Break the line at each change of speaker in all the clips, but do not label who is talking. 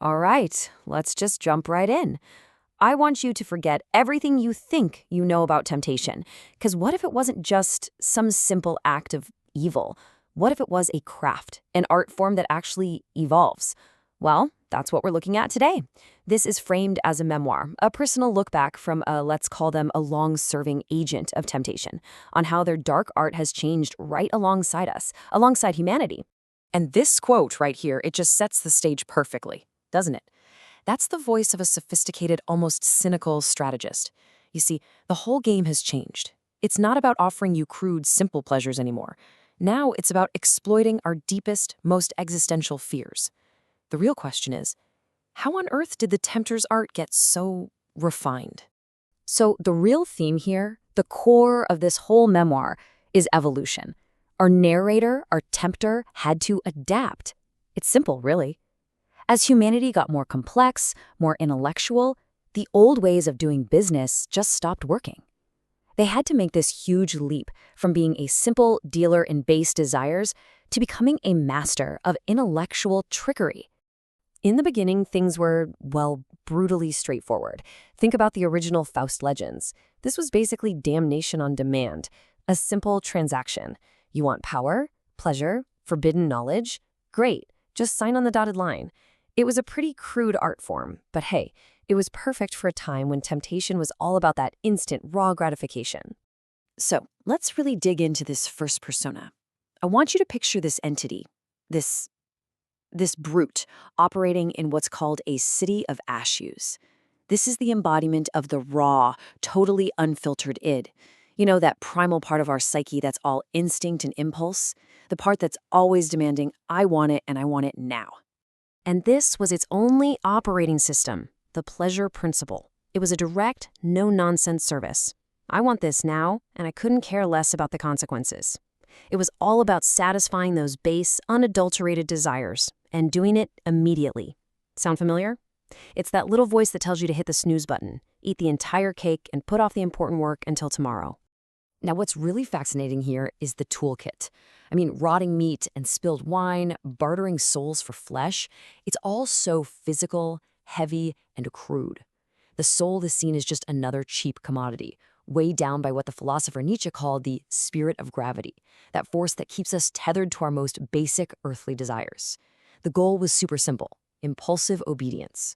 All right, let's just jump right in. I want you to forget everything you think you know about temptation. Because what if it wasn't just some simple act of evil? What if it was a craft, an art form that actually evolves? Well, that's what we're looking at today. This is framed as a memoir, a personal look back from let's call them a long-serving agent of temptation, on how their dark art has changed right alongside us, alongside humanity. And this quote right here, it just sets the stage perfectly, doesn't it? That's the voice of a sophisticated, almost cynical strategist. You see, the whole game has changed. It's not about offering you crude, simple pleasures anymore. Now it's about exploiting our deepest, most existential fears. The real question is, how on earth did the tempter's art get so refined? So the real theme here, the core of this whole memoir, is evolution. Our narrator, our tempter, had to adapt. It's simple, really. As humanity got more complex, more intellectual, the old ways of doing business just stopped working. They had to make this huge leap from being a simple dealer in base desires to becoming a master of intellectual trickery. In the beginning, things were, well, brutally straightforward. Think about the original Faust legends. This was basically damnation on demand, a simple transaction. You want power, pleasure, forbidden knowledge? Great, just sign on the dotted line. It was a pretty crude art form, but hey, it was perfect for a time when temptation was all about that instant, raw gratification. So, let's really dig into this first persona. I want you to picture this entity, this brute, operating in what's called a city of ashes. This is the embodiment of the raw, totally unfiltered id. You know, that primal part of our psyche that's all instinct and impulse? The part that's always demanding, I want it and I want it now. And this was its only operating system, the pleasure principle. It was a direct, no-nonsense service. I want this now, and I couldn't care less about the consequences. It was all about satisfying those base, unadulterated desires, and doing it immediately. Sound familiar? It's that little voice that tells you to hit the snooze button, eat the entire cake, and put off the important work until tomorrow. Now, what's really fascinating here is the toolkit. I mean, rotting meat and spilled wine, bartering souls for flesh, it's all so physical, heavy, and crude. The soul is seen as just another cheap commodity, weighed down by what the philosopher Nietzsche called the spirit of gravity, that force that keeps us tethered to our most basic earthly desires. The goal was super simple: impulsive obedience.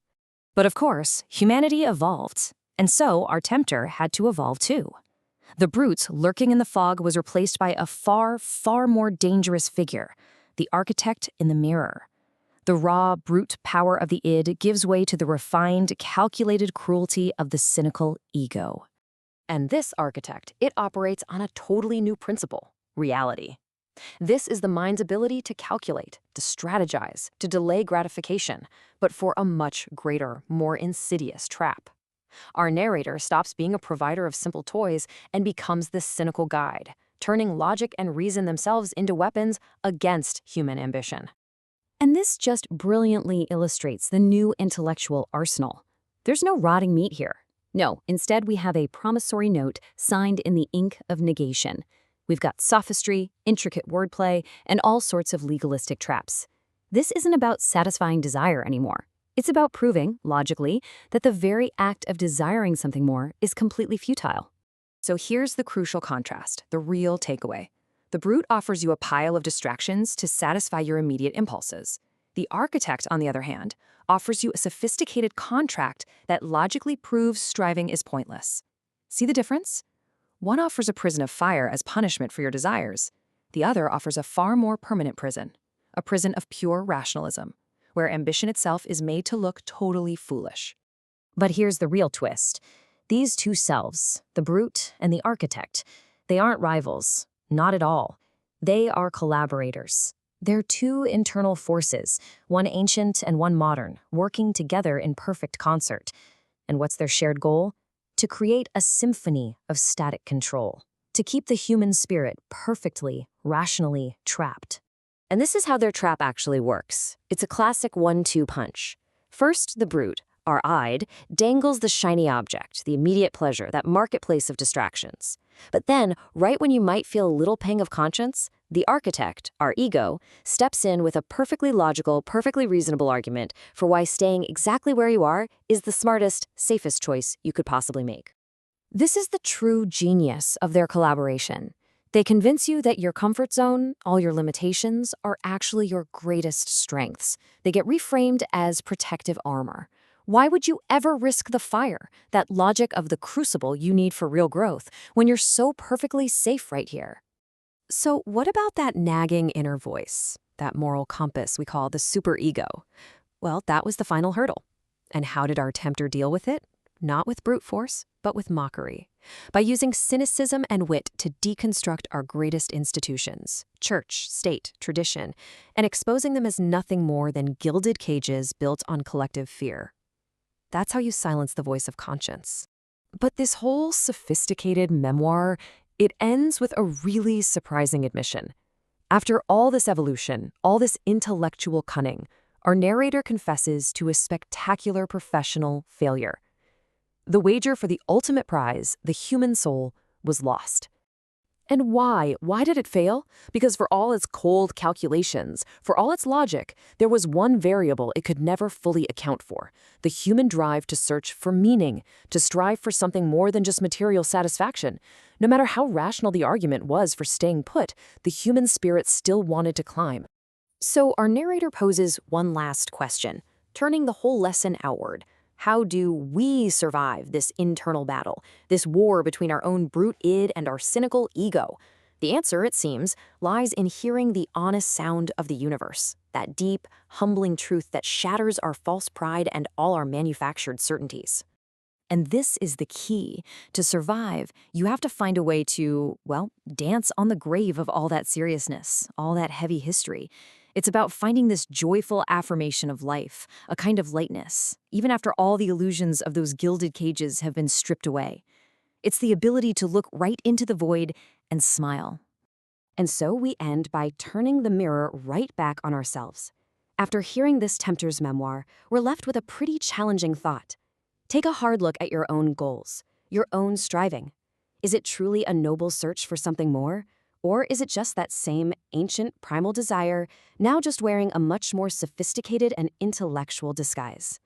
But of course, humanity evolved, and so our tempter had to evolve too. The brute lurking in the fog was replaced by a far, far more dangerous figure, the architect in the mirror. The raw, brute power of the id gives way to the refined, calculated cruelty of the cynical ego. And this architect, it operates on a totally new principle: reality. This is the mind's ability to calculate, to strategize, to delay gratification, but for a much greater, more insidious trap. Our narrator stops being a provider of simple toys and becomes the cynical guide, turning logic and reason themselves into weapons against human ambition. And this just brilliantly illustrates the new intellectual arsenal. There's no rotting meat here. No, instead we have a promissory note signed in the ink of negation. We've got sophistry, intricate wordplay, and all sorts of legalistic traps. This isn't about satisfying desire anymore. It's about proving, logically, that the very act of desiring something more is completely futile. So here's the crucial contrast, the real takeaway. The brute offers you a pile of distractions to satisfy your immediate impulses. The architect, on the other hand, offers you a sophisticated contract that logically proves striving is pointless. See the difference? One offers a prison of fire as punishment for your desires. The other offers a far more permanent prison, a prison of pure rationalism, where ambition itself is made to look totally foolish. But here's the real twist. These two selves, the brute and the architect, they aren't rivals, not at all. They are collaborators. They're two internal forces, one ancient and one modern, working together in perfect concert. And what's their shared goal? To create a symphony of static control, to keep the human spirit perfectly, rationally trapped. And this is how their trap actually works. It's a classic 1-2 punch. First, the brute, our id, dangles the shiny object, the immediate pleasure, that marketplace of distractions. But then, right when you might feel a little pang of conscience, The architect, our ego, steps in with a perfectly logical, perfectly reasonable argument for why staying exactly where you are is the smartest, safest choice you could possibly make. This is the true genius of their collaboration. They convince you that your comfort zone, all your limitations, are actually your greatest strengths. They get reframed as protective armor. Why would you ever risk the fire, that logic of the crucible you need for real growth, when you're so perfectly safe right here? So what about that nagging inner voice, that moral compass we call the superego? Well, that was the final hurdle. And how did our tempter deal with it? Not with brute force, but with mockery. By using cynicism and wit to deconstruct our greatest institutions, church, state, tradition, and exposing them as nothing more than gilded cages built on collective fear. That's how you silence the voice of conscience. But this whole sophisticated memoir, it ends with a really surprising admission. After all this evolution, all this intellectual cunning, our narrator confesses to a spectacular professional failure. The wager for the ultimate prize, the human soul, was lost. And why? Why did it fail? Because for all its cold calculations, for all its logic, there was one variable it could never fully account for: the human drive to search for meaning, to strive for something more than just material satisfaction. No matter how rational the argument was for staying put, the human spirit still wanted to climb. So our narrator poses one last question, turning the whole lesson outward. How do we survive this internal battle, this war between our own brute id and our cynical ego? The answer, it seems, lies in hearing the honest sound of the universe, that deep, humbling truth that shatters our false pride and all our manufactured certainties. And this is the key. To survive, you have to find a way to, well, dance on the grave of all that seriousness, all that heavy history. It's about finding this joyful affirmation of life, a kind of lightness, even after all the illusions of those gilded cages have been stripped away. It's the ability to look right into the void and smile. And so we end by turning the mirror right back on ourselves. After hearing this tempter's memoir, we're left with a pretty challenging thought. Take a hard look at your own goals, your own striving. Is it truly a noble search for something more? Or is it just that same ancient primal desire, now just wearing a much more sophisticated and intellectual disguise?